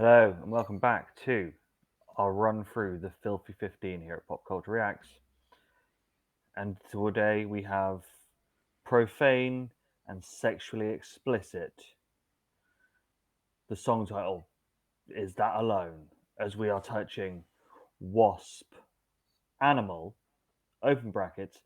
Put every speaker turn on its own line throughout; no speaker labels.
Hello and welcome back to our run through the Filthy 15 here at Pop Culture Reacts. And today we have Profane and Sexually Explicit. The song title is That Alone, as we are touching W.A.S.P, Animal, open brackets,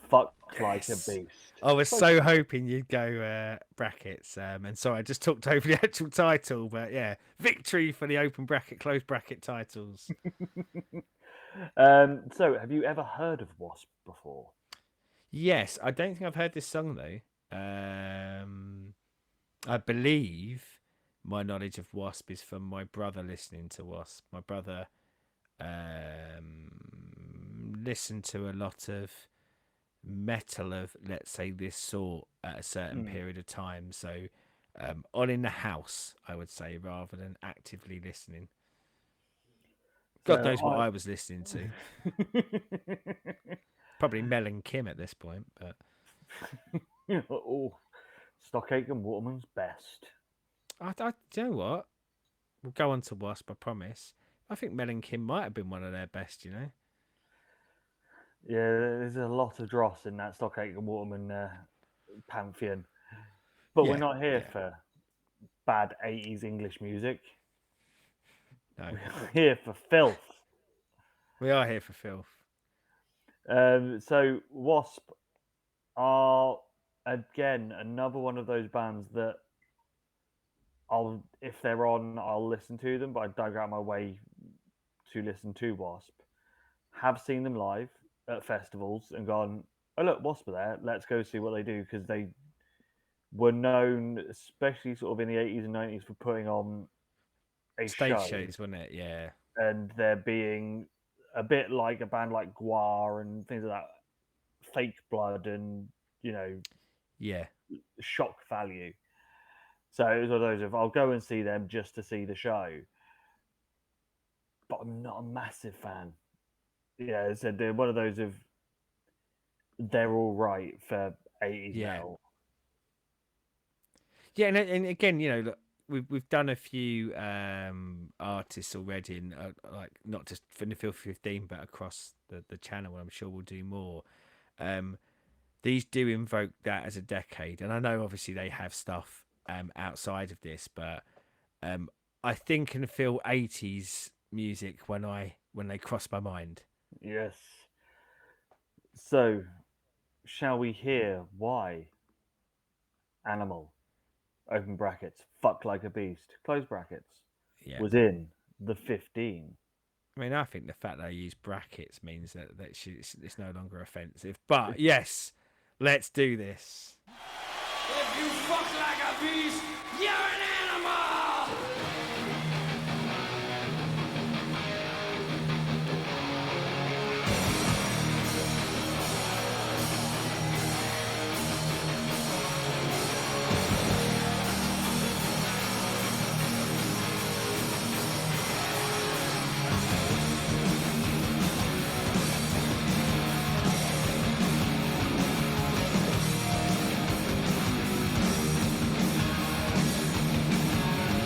fucked like a
Yes.
beast.
I was so hoping you'd go brackets. And sorry, I just talked over the actual title, but yeah, victory for the open bracket, close bracket titles.
So, have you ever heard of W.A.S.P before?
Yes, I don't think I've heard this song though. I believe my knowledge of Wasp is from my brother listening to Wasp. My brother listened to a lot of metal of, let's say, this sort at a certain
Hmm.
period of time. So on in the house, I would say, rather than actively listening. God knows what
So,
I was listening to.
I.
Probably Mel and Kim at this point, but
Oh, Stockake and Waterman's best.
you know what? We'll go on to Wasp, I promise. I think Mel and Kim might have been one of their best, you know?
Yeah, there's a lot of dross in that Stockake and Waterman pantheon. But we're
Yeah,
not here
yeah.
for bad 80s English music.
No,
We're here for filth.
we are here for filth.
So, Wasp are, again, another one of those bands that if they're on, I'll listen to them, but I don't go out my way to listen to Wasp. Have seen them live at festivals and gone, oh, look, Wasp are there. Let's go see what they do, because they were known, especially sort of in the 80s and 90s, for putting on a
Stage
show,
shows, wasn't it? Yeah.
and there being a bit like a band like Guar and things like that, fake blood and, you know,
Yeah.
shock value. So it was one of those of I'll go and see them just to see the show, but I'm not a massive fan. Yeah, so they're one of those of they're all right for 80s
Yeah.
metal.
Yeah, and again, you know, look, we've done a few artists already, and like not just for the Filth 15, but across the channel. I'm sure we'll do more. Um, these do invoke that as a decade, and I know obviously they have stuff outside of this, but um, I think and feel 80s music when they cross my mind.
Yes. So, shall we hear why Animal, open brackets, fuck like a beast, close brackets,
Yeah,
was in the 15?
I mean, I think the fact that I use brackets means it's no longer offensive. But yes, let's do this.
If you fuck like a beast, you're an animal!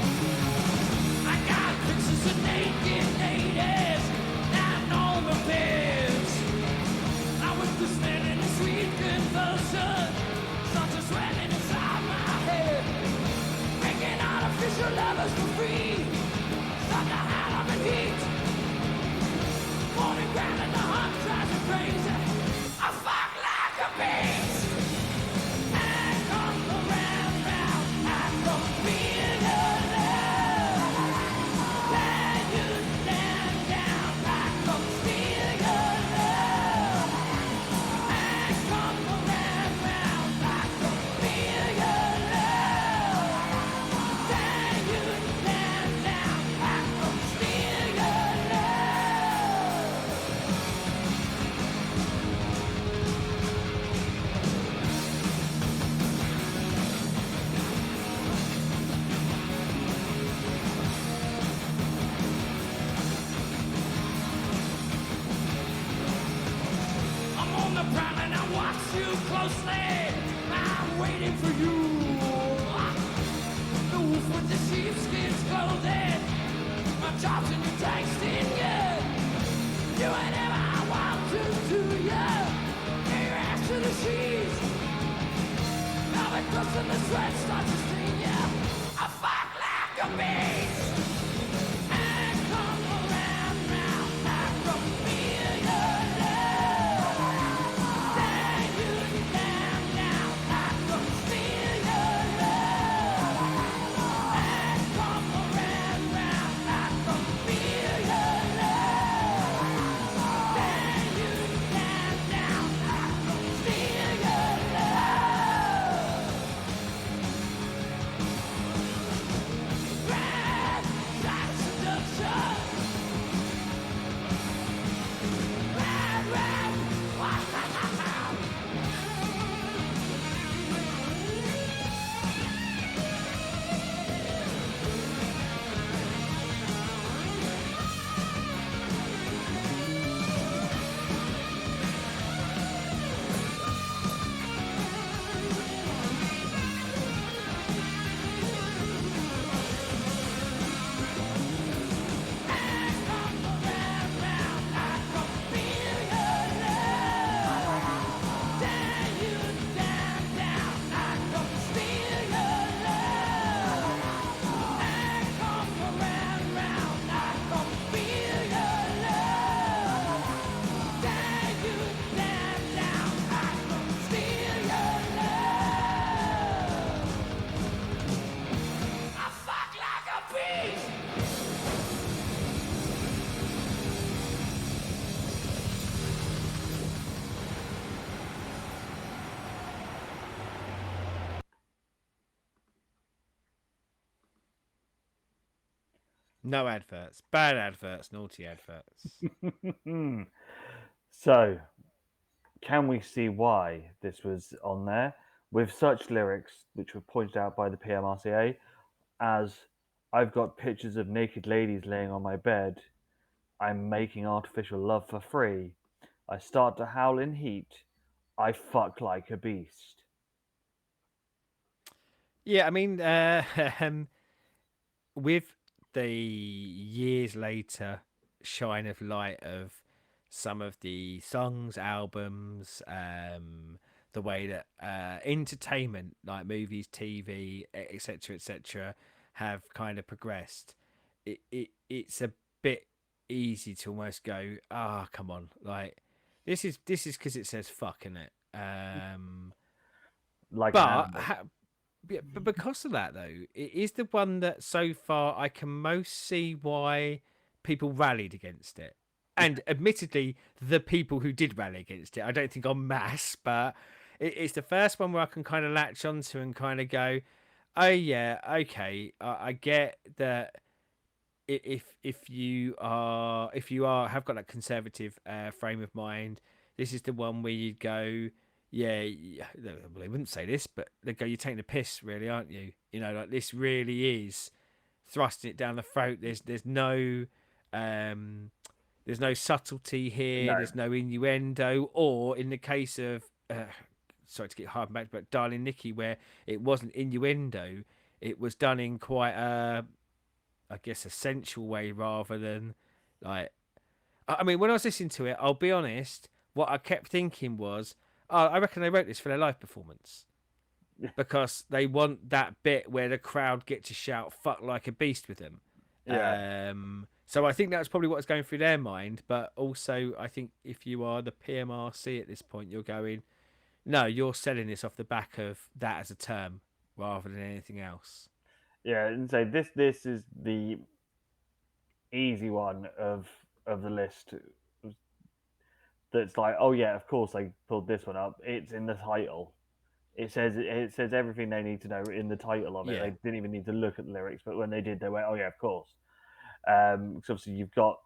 I got pictures of naked ladies lying on the beds. I was listening in a sweet convulsion, such a swelling inside my head, making artificial lovers for free. Suck the hell of a heat, morning ground and the heart drives me crazy. I fuck like a beast. I come around, I come being alone. Lie you down, I come steal your love. I come around, I come feel your love. Lie you down, I come steal your love. I'm on the prowl and I watch you closely. I'm waiting for you. The wolf with the sheepskin's clothing. my chops and you're tasting good. Do whatever I want to you. Get your ass to the sheets. Now the dust and the sweat starts to sting you. I fuck like a beast. And come around now, I can feel your love. Stay you down now, I can feel your love. And come around now, I can feel your love. Stay you down now, I can feel your love. Ride, like seduction. Ride, ride, wow.
No adverts, bad adverts, naughty adverts.
So, can we see why this was on there with such lyrics, which were pointed out by the PMRCA, as I've got pictures of naked ladies laying on my bed, I'm making artificial love for free, I start to howl in heat, I fuck like a beast.
Yeah, I mean, with the years later shine of light of some of the songs, albums, the way that entertainment, like movies, TV, etc., have kind of progressed, it's a bit easy to almost go, ah, come on, like this is because it says fuck in it.
Like an
But
animal.
yeah, but because of that, though, it is the one that so far I can most see why people rallied against it. And admittedly, the people who did rally against it, I don't think en masse, but it's the first one where I can kind of latch onto and kind of go, oh yeah, okay, I get that. If you are have got that conservative frame of mind, this is the one where you go, yeah, well, they wouldn't say this, but they go, you're taking a piss, really, aren't you? You know, like this really is thrusting it down the throat. Um, there's no subtlety here.
No.
There's no innuendo, or in the case of sorry to get hard back, but Darling Nikki, where it wasn't innuendo, it was done in quite a, I guess, a sensual way rather than like. I mean, when I was listening to it, I'll be honest. What I kept thinking was, oh, I reckon they wrote this for their live performance because they want that bit where the crowd get to shout "fuck like a beast" with them.
Yeah.
So I think that's probably what's going through their mind. But also, I think if you are the PMRC at this point, you're going, no, you're selling this off the back of that as a term rather than anything else.
Yeah, and so this is the easy one of the list. That's like, oh yeah, of course I pulled this one up. It's in the title. It says everything they need to know in the title of it.
Yeah.
They didn't even need to look at the lyrics, but when they did, they went, oh yeah, of course. Because obviously you've got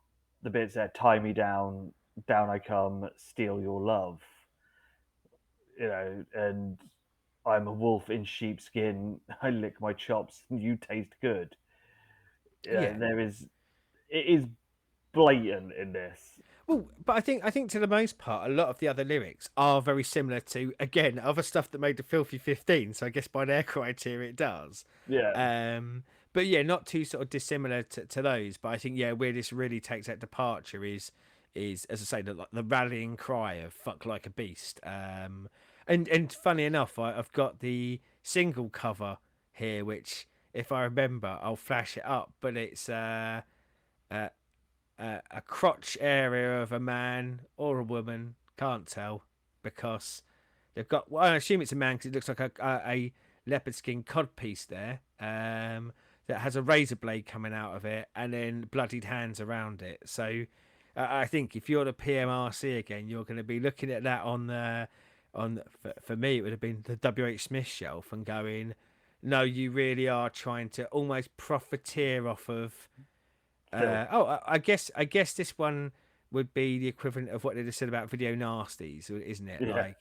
the bits there: tie me down, down I come, steal your love. You know, and I'm a wolf in sheepskin. I lick my chops, and you taste good. You know,
Yeah.
it is blatant in this.
Well, but I think to the most part, a lot of the other lyrics are very similar to, again, other stuff that made the Filthy 15. So I guess by their criteria, it does.
Yeah,
Um, but yeah, not too sort of dissimilar to those. But I think where this really takes that departure is as I say the rallying cry of "fuck like a beast." And funny enough, I've got the single cover here, which if I remember, I'll flash it up. But it's a, a crotch area of a man or a woman, can't tell, because they've got. Well, I assume it's a man because it looks like a leopard skin codpiece there. That has a razor blade coming out of it, and then bloodied hands around it. So, I think if you're the PMRC again, you're going to be looking at that on the for me, it would have been the W.H. Smith shelf and going, no, you really are trying to almost profiteer off of.
Filth.
I guess this one would be the equivalent of what they just said about video nasties, isn't it?
Yeah.
Like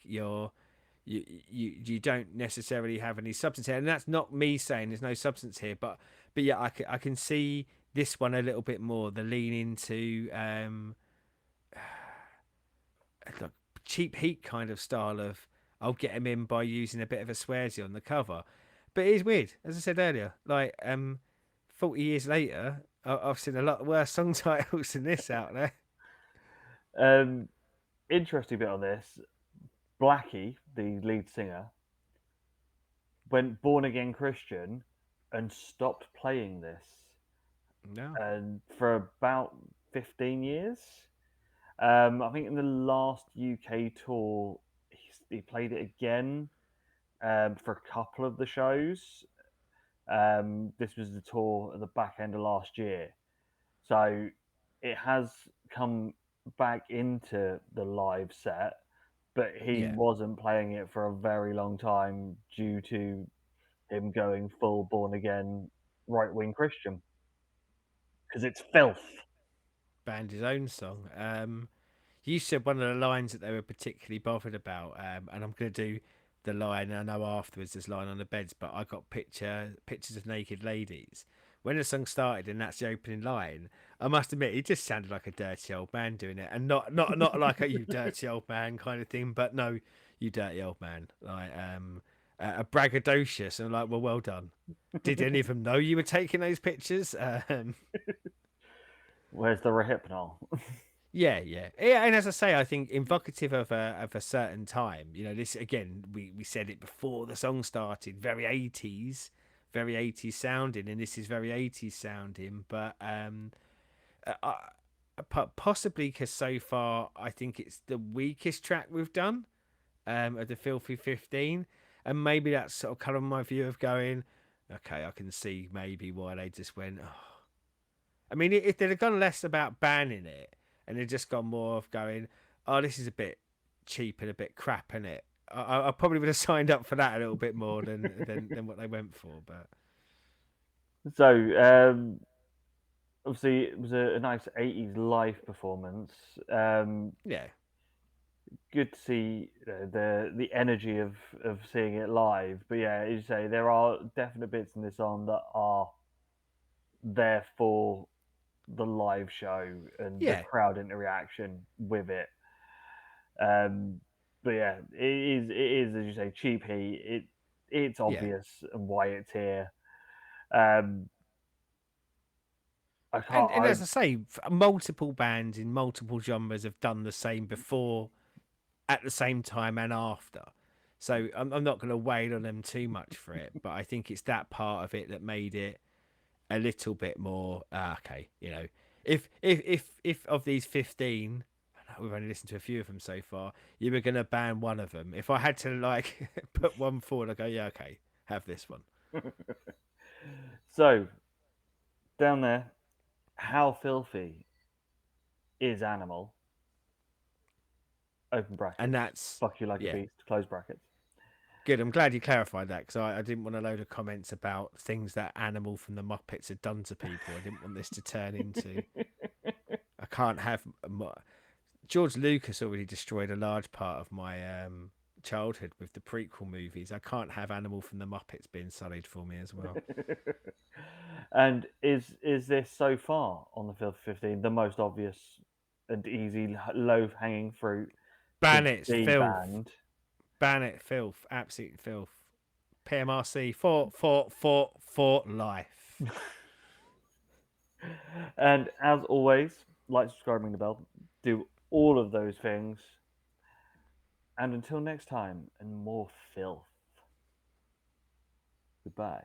you don't necessarily have any substance here, and that's not me saying there's no substance here, but yeah, I can see this one a little bit more. The lean into like cheap heat kind of style of I'll get him in by using a bit of a swearsy on the cover, but it is weird, as I said earlier. Like 40 years later, I've seen a lot worse song titles than this out there.
Interesting bit on this. Blackie, the lead singer, went born again Christian and stopped playing this,
No.
and for about 15 years. I think in the last UK tour, he played it again for a couple of the shows. This was the tour at the back end of last year. So it has come back into the live set, but he
Yeah.
wasn't playing it for a very long time due to him going full born again right wing Christian because it's filth.
Banned his own song. You said one of the lines that they were particularly bothered about, and I'm going to do the line. I know afterwards there's line on the beds, but I got pictures of naked ladies. When the song started and that's the opening line, I must admit it just sounded like a dirty old man doing it, and not like a you dirty old man kind of thing, but no, you dirty old man, like a braggadocious, and I'm like, well done. Did any of them know you were taking those pictures?
Where's the rehypnol?
Yeah. And as I say, I think invocative of a certain time. You know, this again, we said it before the song started. Very 80s sounding, and this is very 80s sounding. But possibly because so far I think it's the weakest track we've done of the Filthy 15, and maybe that's sort of kind of my view of going. Okay, I can see maybe why they just went. Oh. I mean, if they'd have gone less about banning it and they'd just gone more of going, oh, this is a bit cheap and a bit crap, isn't it? I probably would have signed up for that a little bit more than what they went for. But
So, obviously, it was a nice 80s live performance.
yeah,
Good to see the energy of seeing it live. But yeah, as you say, there are definite bits in this song that are there for the live show and the
yeah,
crowd interaction with it. Um, but yeah, it is as you say, cheap heat. It's
yeah.
obvious and why it's here. Um, I can't.
And as I say, multiple bands in multiple genres have done the same before, at the same time, and after. So I'm not going to wail on them too much for it, but I think it's that part of it that made it a little bit more okay. You know, if of these 15, I know we've only listened to a few of them so far, you were going to ban one of them. If I had to like put one forward, I go, yeah, okay, have this one.
So down there, how filthy is Animal? Open brackets.
And that's
Fuck you like a
yeah.
beast. Close brackets.
Good. I'm glad you clarified that because I didn't want a load of comments about things that Animal from the Muppets had done to people. I didn't want this to turn into. I can't have. George Lucas already destroyed a large part of my childhood with the prequel movies. I can't have Animal from the Muppets being sullied for me as well.
And is this so far on the Filth 15 the most obvious and easy low hanging fruit to
Ban it,
be
filth.
banned?
Ban it, filth. Absolute filth. PMRC for life.
And as always, like, subscribe, ring the bell, do all of those things. And until next time, and more filth. Goodbye.